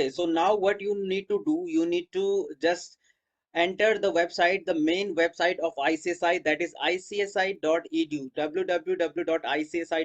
guys. So now what you need to do, you need to just enter the website, the main website of ICSI, that is icsi.edu, www.icsi.edu.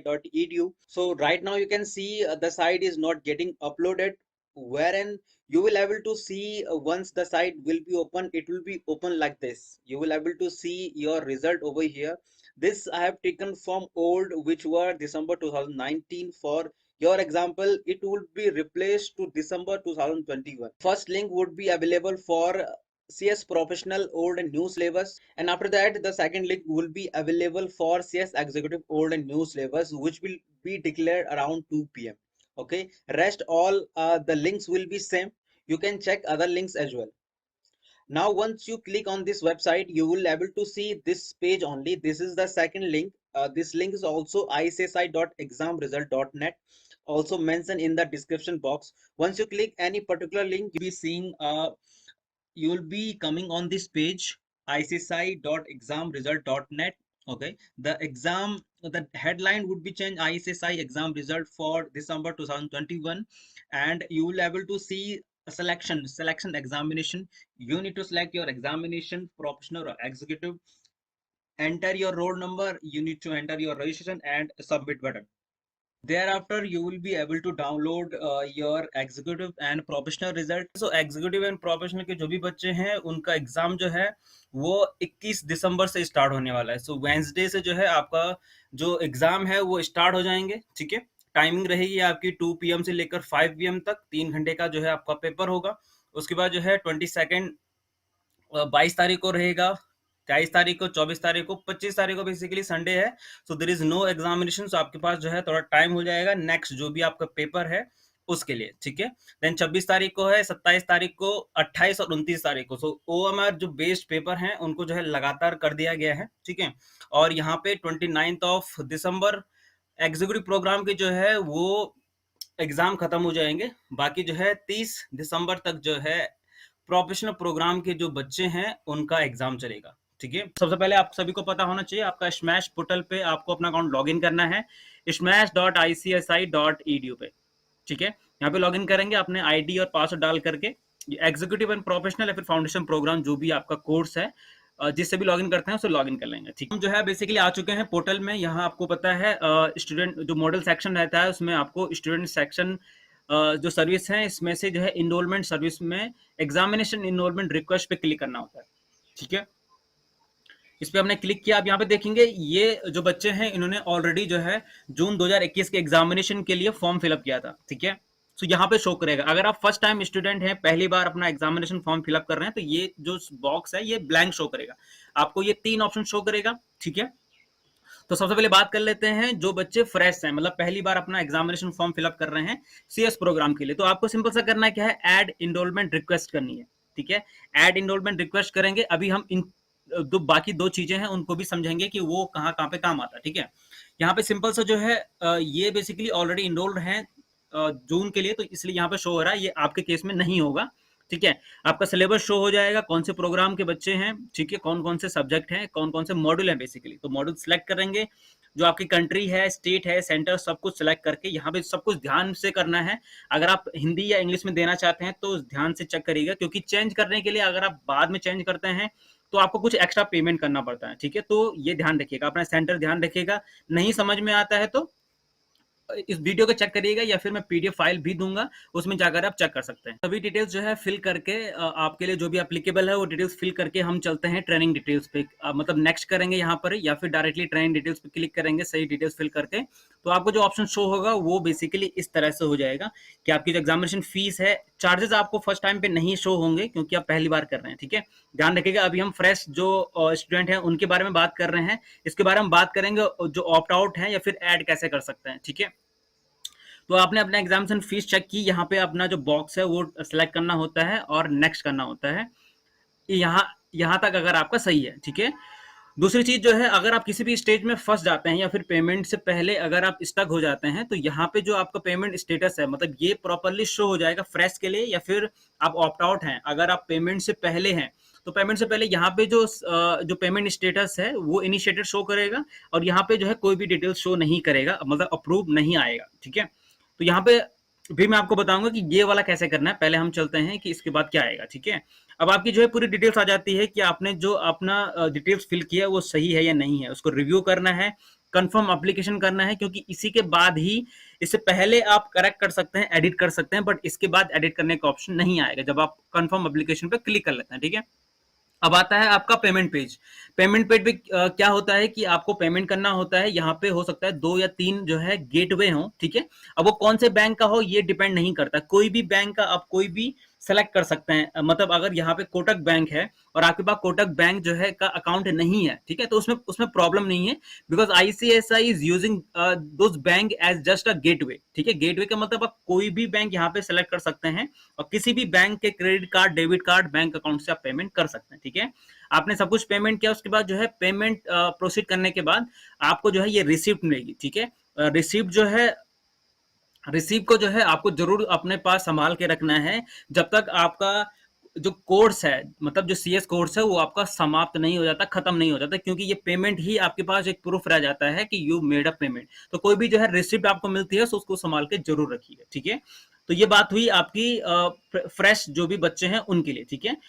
So right now you can see the site is not getting uploaded, wherein you will able to see once the site will be open, it will be open like this. You will able to see your result over here. This I have taken from old, which were December 2019. For your example, it would be replaced to December 2021. First link would be available for CS Professional old and new syllabus, and after that the second link will be available for CS Executive old and new syllabus, which will be declared around 2 p.m. Okay, rest all the links will be same. You can check other links as well. Now once you click on this website, you will able to see this page only. This is the second link. This link is also icsi.examresult.net, also mentioned in the description box. Once you click any particular link, you'll be seeing you will be coming on this page, icsi.examresult.net. Okay, the headline would be changed, ICSI exam result for December 2021, and you will able to see a selection examination. You need to select your examination, professional or executive, enter your roll number, you need to enter your registration and submit button. Thereafter you will be able to download your executive and professional result. So executive and professional के जो भी बच्चे हैं उनका exam जो है वो 21 दिसंबर से स्टार्ट होने वाला है. सो वेंसडे से जो है आपका जो एग्जाम है वो स्टार्ट हो जाएंगे. ठीक है, टाइमिंग रहेगी आपकी 2 PM से लेकर 5 PM तक. 3 घंटे का जो है आपका पेपर होगा. उसके बाद जो है 22 तारीख को रहेगा, 23 तारीख को, 24 तारीख को, 25 तारीख को बेसिकली संडे है. So there is no examination. So आपके पास जो है थोड़ा टाइम हो जाएगा नेक्स्ट जो भी आपका पेपर है उसके लिए. ठीक है, देन 26 तारीख को है, 27 तारीख को, 28 और 29 तारीख को. सो OMR जो बेस्ड पेपर हैं उनको जो है लगातार कर दिया गया है. ठीक है, और यहाँ पे 29 दिसंबर एग्जीक्यूटिव प्रोग्राम के जो है वो एग्जाम खत्म हो जाएंगे. बाकी जो है 30 दिसंबर तक जो है प्रोफेशनल प्रोग्राम के जो बच्चे हैं उनका एग्जाम चलेगा. ठीक है, सबसे पहले आप सभी को पता होना चाहिए आपका स्मैश पोर्टल पे आपको अपना अकाउंट लॉगिन करना है smash.icsi.edu पे. ठीक है, यहाँ पे लॉगिन करेंगे अपने आईडी और पासवर्ड डाल करके. एग्जीक्यूटिव एंड प्रोफेशनल या फिर फाउंडेशन प्रोग्राम जो भी आपका कोर्स है जिससे भी लॉगिन करते हैं उसे लॉगिन कर लेंगे. ठीक है, हम जो है बेसिकली आ चुके हैं पोर्टल में. यहाँ आपको पता है स्टूडेंट जो मॉडल सेक्शन रहता है उसमें आपको स्टूडेंट सेक्शन जो सर्विस है इसमें से जो है इनरोलमेंट सर्विस में एग्जामिनेशन इनरोलमेंट रिक्वेस्ट पे क्लिक करना होता है. ठीक है, इस पे हमने क्लिक किया. आप यहाँ पे देखेंगे ये जो बच्चे हैं इन्होंने ऑलरेडी जो है जून 2021 के एग्जामिनेशन के लिए फॉर्म फिलअप किया था. ठीक है, तो यहाँ पे शो करेगा. अगर आप फर्स्ट टाइम स्टूडेंट हैं, पहली बार अपना एग्जामिनेशन फॉर्म फिलअप कर रहे हैं, तो ये जो बॉक्स है ये ब्लैंक शो करेगा. आपको ये 3 ऑप्शन शो करेगा. ठीक है, तो सबसे पहले बात कर लेते हैं जो बच्चे फ्रेश हैं, मतलब पहली बार अपना एग्जामिनेशन फॉर्म फिलअप कर रहे हैं CS प्रोग्राम के लिए. तो आपको सिंपल सा करना है क्या है, ऐड इनरोलमेंट रिक्वेस्ट करनी है. ठीक है, ऐड इनरोलमेंट रिक्वेस्ट करेंगे. अभी हम इन बाकी 2 चीजें हैं उनको भी समझेंगे कि वो कहाँ पे काम आता है. ठीक है, यहाँ पे सिंपल सा जो है ये बेसिकली ऑलरेडी इनरोल्ड हैं जून के लिए, तो इसलिए यहाँ पे शो हो रहा है. ये आपके केस में नहीं होगा. ठीक है, आपका सिलेबस शो हो जाएगा, कौन से प्रोग्राम के बच्चे हैं. ठीक है, कौन कौन से सब्जेक्ट हैं, कौन कौन से मॉड्यूल हैं बेसिकली. तो मॉड्यूल सिलेक्ट करेंगे, जो आपकी कंट्री है, स्टेट है, सेंटर, सब कुछ सिलेक्ट करके यहाँ पे सब कुछ ध्यान से करना है. अगर आप हिंदी या इंग्लिश में देना चाहते हैं तो ध्यान से चेक करिएगा, क्योंकि चेंज करने के लिए अगर आप बाद में चेंज करते हैं तो आपको कुछ एक्स्ट्रा पेमेंट करना पड़ता है. ठीक है, तो ये ध्यान रखिएगा, अपना सेंटर ध्यान रखिएगा. नहीं समझ में आता है तो इस वीडियो को चेक करिएगा या फिर मैं PDF फाइल भी दूंगा, उसमें जाकर आप चेक कर सकते हैं. सभी डिटेल्स जो है फिल करके आपके लिए जो भी एप्लीकेबल है वो डिटेल्स फिल करके हम चलते हैं ट्रेनिंग डिटेल्स पे. मतलब नेक्स्ट करेंगे यहाँ पर या फिर डायरेक्टली ट्रेनिंग डिटेल्स पे क्लिक करेंगे सही डिटेल्स फिल करके. तो आपको जो ऑप्शन शो होगा वो बेसिकली इस तरह से हो जाएगा कि आपकी जो एग्जामिनेशन फीस है, चार्जेस आपको फर्स्ट टाइम पे नहीं शो होंगे क्योंकि आप पहली बार कर रहे हैं. ठीक है, ध्यान रखिएगा. अभी हम फ्रेश जो स्टूडेंट हैं उनके बारे में बात कर रहे हैं, इसके बारे में बात करेंगे जो ऑप्ट आउट है या फिर ऐड कैसे कर सकते हैं. ठीक है, तो आपने अपना एग्जामिनेशन फीस चेक की, यहाँ पे अपना जो बॉक्स है वो सिलेक्ट करना होता है और नेक्स्ट करना होता है. यहाँ तक अगर आपका सही है. ठीक है, दूसरी चीज जो है, अगर आप किसी भी स्टेज में फंस जाते हैं या फिर पेमेंट से पहले अगर आप स्टक हो जाते हैं तो यहाँ पे जो आपका पेमेंट स्टेटस है, मतलब ये प्रॉपरली शो हो जाएगा फ्रेश के लिए, या फिर आप ऑप्ट आउट हैं. अगर आप पेमेंट से पहले हैं तो पेमेंट से पहले यहाँ पे जो पेमेंट स्टेटस है वो इनिशिएटेड शो करेगा, और यहाँ पे जो है कोई भी डिटेल शो नहीं करेगा, मतलब अप्रूव नहीं आएगा. ठीक है, तो यहाँ पे फिर मैं आपको बताऊंगा कि ये वाला कैसे करना है। पहले हम चलते हैं कि इसके बाद क्या आएगा, ठीक है। अब आपकी जो है पूरी डिटेल्स आ जाती है कि आपने जो अपना डिटेल्स फिल किया है वो सही है या नहीं है, उसको रिव्यू करना है, कंफर्म एप्लीकेशन करना है, क्योंकि इसी के बाद ही, इससे पहले आप करेक्ट कर सकते हैं, एडिट कर सकते हैं, बट इसके बाद एडिट करने का ऑप्शन नहीं आएगा जब आप कंफर्म एप्लीकेशन पे क्लिक कर लेते हैं, ठीक है। अब आता है आपका पेमेंट पेज। पेमेंट पेज पे क्या होता है कि आपको पेमेंट करना होता है। यहाँ पे हो सकता है 2 या 3 जो है गेटवे हो, ठीक है। अब वो कौन से बैंक का हो ये डिपेंड नहीं करता, कोई भी बैंक का आप कोई भी सेलेक्ट कर सकते हैं। मतलब अगर यहाँ पे कोटक बैंक है और आपके पास कोटक बैंक जो है का अकाउंट नहीं है, ठीक है, तो उसमें उसमें प्रॉब्लम नहीं है, because ICICI is using those bank as just a gateway, ठीक है। गेटवे का मतलब आप कोई भी बैंक यहाँ पे सेलेक्ट कर सकते हैं और किसी भी बैंक के credit card, debit card, bank account से आप पेमेंट कर सकते हैं, ठीक है। आपने सब कुछ पेमेंट किया, उसके बाद जो है पेमेंट प्रोसीड करने के बाद आपको जो है ये रिसिप्ट मिलेगी, ठीक है। रिसिप्ट जो है, रिसीव को जो है आपको जरूर अपने पास संभाल के रखना है जब तक आपका जो कोर्स है, मतलब जो सीएस कोर्स है वो आपका समाप्त नहीं हो जाता, खत्म नहीं हो जाता, क्योंकि ये पेमेंट ही आपके पास एक प्रूफ रह जाता है कि यू मेड अ पेमेंट। तो कोई भी जो है रिसिप्ट आपको मिलती है तो उसको संभाल के जरूर रखिए, ठीक है। तो ये बात हुई आपकी फ्रेश जो भी बच्चे हैं उनके लिए, ठीक है।